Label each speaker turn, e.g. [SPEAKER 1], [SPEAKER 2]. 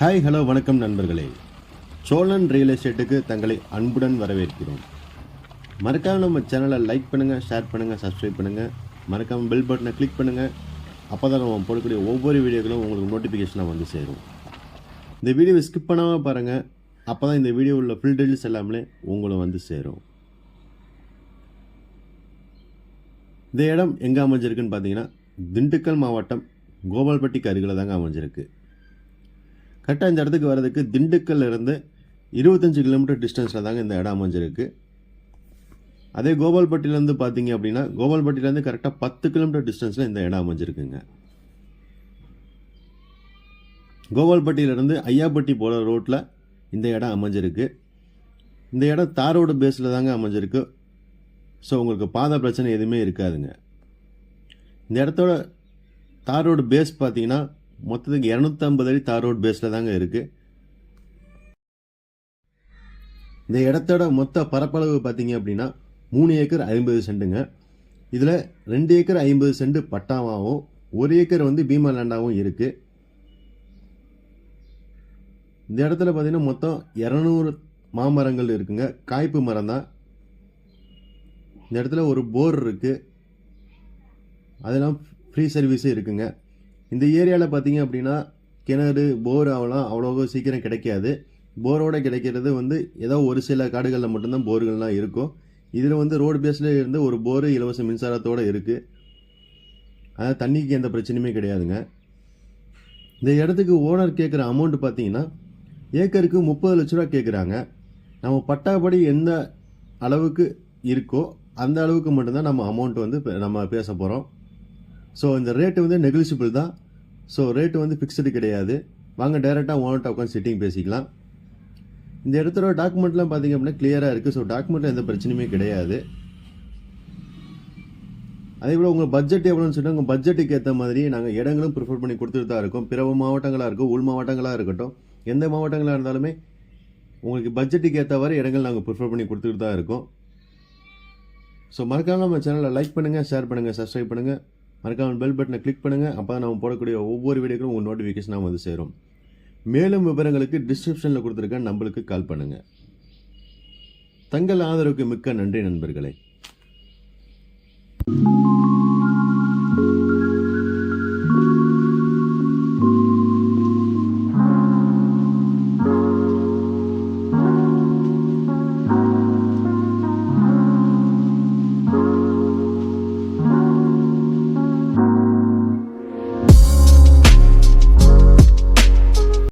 [SPEAKER 1] Hi hello வணக்கம் நண்பர்களே. Cholan real எஸ்டேட்டுக்கு தங்களை அன்புடன் வரவேற்கிறோம். மறக்காமல் நம்ம சேனலை லைக் பண்ணுங்கள், ஷேர் பண்ணுங்கள், சப்ஸ்கிரைப் பண்ணுங்கள். மறக்காமல் பெல் பட்டனை கிளிக் பண்ணுங்கள். அப்போ தான் நம்ம போடக்கூடிய ஒவ்வொரு வீடியோக்களும் உங்களுக்கு நோட்டிஃபிகேஷனாக வந்து சேரும். இந்த வீடியோவை ஸ்கிப் பண்ணாமல் பாருங்கள். அப்போ தான் இந்த வீடியோ உள்ள ஃபுல் டீட்டெயில்ஸ் எல்லாமே உங்களை வந்து சேரும். இந்த இடம் எங்கே அமைஞ்சிருக்குன்னு பார்த்தீங்கன்னா திண்டுக்கல் மாவட்டம் கோபால்பட்டிக்கு அருகில் தாங்க அமைஞ்சிருக்கு. கரெக்டாக இந்த இடத்துக்கு வர்றதுக்கு திண்டுக்கல்ல இருந்து 25 கிலோமீட்டர் டிஸ்டன்ஸில் தாங்க இந்த இடம் அமைஞ்சிருக்கு. அதே கோபால்பட்டியிலேருந்து பார்த்தீங்க அப்படின்னா கோபால்பட்டியிலேருந்து கரெக்டாக 10 கிலோமீட்டர் டிஸ்டன்ஸில் இந்த இடம் அமைஞ்சிருக்குங்க. கோபால்பட்டியிலேருந்து ஐயாப்பட்டி போகிற ரோட்டில் இந்த இடம் அமைஞ்சிருக்கு. இந்த இடம் தார் ரோடு பேஸில் தாங்க அமைஞ்சிருக்கு. ஸோ உங்களுக்கு பாதை பிரச்சனை எதுவுமே இருக்காதுங்க. இந்த இடத்தோட தார் ரோடு பேஸ் பார்த்தீங்கன்னா மொத்தத்துக்கு 250 அடி தார் ரோடு பேஸில் தாங்க இருக்குது. இந்த இடத்தோட மொத்த பரப்பளவு பார்த்தீங்க அப்படின்னா 3 ஏக்கர் 50 சென்ட்டுங்க. இதில் 2 ஏக்கர் 50 சென்ட் பட்டாவாகவும் 1 ஏக்கர் வந்து பீமா லேண்டாகவும் இருக்குது. இந்த இடத்துல பார்த்தீங்கன்னா மொத்தம் 200 மாமரங்கள் இருக்குங்க. காய்ப்பு மரம் தான். இந்த இடத்துல ஒரு போர் இருக்குது. அதெல்லாம் ஃப்ரீ சர்வீஸும் இருக்குங்க. இந்த ஏரியாவில் பார்த்தீங்க அப்படின்னா கிணறு போர் அவ்வளோ சீக்கிரம் கிடைக்காது. போரோட கிடைக்கிறது வந்து ஏதோ ஒரு சில காடுகளில் மட்டும்தான் போர்கள்லாம் இருக்கும். இதில் வந்து ரோடு பேஸில் இருந்து ஒரு போர் இலவச மின்சாரத்தோடு இருக்குது. அதாவது தண்ணிக்கு எந்த பிரச்சனையுமே கிடையாதுங்க. இந்த இடத்துக்கு ஓனர் கேட்குற அமௌண்ட் பார்த்தீங்கன்னா ஏக்கருக்கு 30 லட்ச ரூபா கேட்குறாங்க. நம்ம பட்டாப்படி எந்த அளவுக்கு இருக்கோ அந்த அளவுக்கு மட்டும்தான் நம்ம அமௌண்ட் வந்து நம்ம பேச போகிறோம். ஸோ இந்த ரேட்டு வந்து நெகிழிசிபிள் தான். ஸோ ரேட்டு வந்து ஃபிக்ஸ்டு கிடையாது. வாங்க டைரெக்டாக ஓனர்கிட்ட உட்காந்து சிட்டிங் பேசிக்கலாம். இந்த இடத்தோட டாக்குமெண்ட்லாம் பார்த்தீங்க அப்படின்னா கிளியராக இருக்குது. ஸோ டாக்குமெண்ட்டில் எந்த பிரச்சனையுமே கிடையாது. அதே போல் உங்கள் பட்ஜெட் எவ்வளோன்னு சொல்லிட்டு உங்கள் பட்ஜெட்டுக்கு ஏற்ற மாதிரி நாங்கள் இடங்களும் ப்ரிஃபர் பண்ணி கொடுத்துட்டு தான் இருக்கோம். பிற மாவட்டங்களாக இருக்கும், உள் மாவட்டங்களாக இருக்கட்டும், எந்த மாவட்டங்களாக இருந்தாலுமே உங்களுக்கு பட்ஜெட்டுக்கு ஏற்றவாறு இடங்கள் நாங்கள் ப்ரிஃபர் பண்ணி கொடுத்துட்டு தான் இருக்கோம். ஸோ மறக்காமல் நம்ம சேனலை லைக் பண்ணுங்கள், ஷேர் பண்ணுங்கள், சப்ஸ்கிரைப் பண்ணுங்கள். மறக்காமல் பெல் பட்டனை கிளிக் பண்ணுங்கள். அப்போ தான் நம்ம போடக்கூடிய ஒவ்வொரு வீடியோக்களும் உங்கள் நோட்டிஃபிகேஷனாக வந்து சேரும். மேலும் விவரங்களுக்கு டிஸ்கிரிப்ஷனில் கொடுத்துருக்க நம்பருக்கு கால் பண்ணுங்கள். தங்கள் ஆதரவுக்கு மிக்க நன்றி நண்பர்களே.